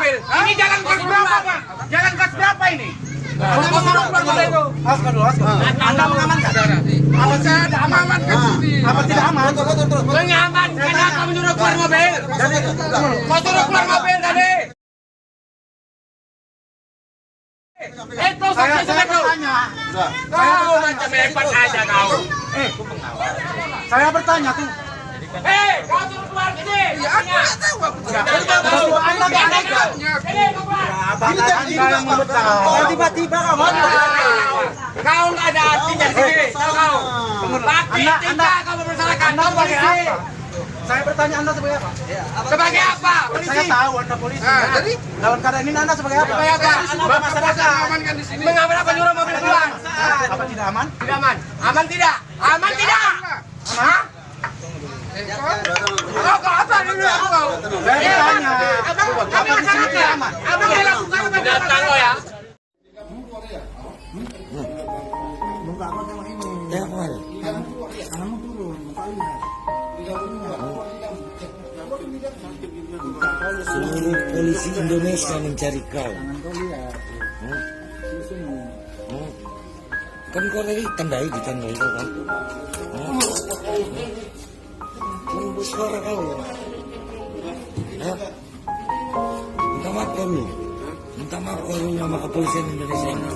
mobil. Ini jalan gas berapa, Bang? Jalan gas berapa ini? Anda mengamankan? Apa saya ada amankan? Apa tidak aman? Mengamankan apa menyuruh keluar mobil? Kau suruh keluar mobil tadi. Itu Saya bertanya. Kau macam hebat aja kau. Saya bertanya tuh. Kau suruh keluar sini. Ya, aku nggak tahu. Anda tiba-tiba kamu. Kau nggak ada artinya di sini. Tahu kau? Pakai tinta kau mempersalahkan. Kau polisi. Saya bertanya Anda sebagai apa? Sebagai apa? Saya tahu Anda polisi. Jadi dalam keadaan ini Anda sebagai apa? sebagai apa? Sebagai masyarakat. Mengamankan di sini. Mengamankan apa nyuruh mobil pulang? Apa tidak aman? Tidak aman. Aman tidak? Aman tidak? Hah? Kau apa dulu kau? Saya bertanya. Kami masyarakat. Abang yang lakukan apa? Datang lo ya. Buka apa sama ini? Ya, apa? Kananmu turun, Seluruh polisi Indonesia mencari kau. Kan kau tadi ditandai kau kan? Tembus suara kau ya? Minta maaf kau lu. Minta maaf kau lu nama kepolisian Indonesia ini.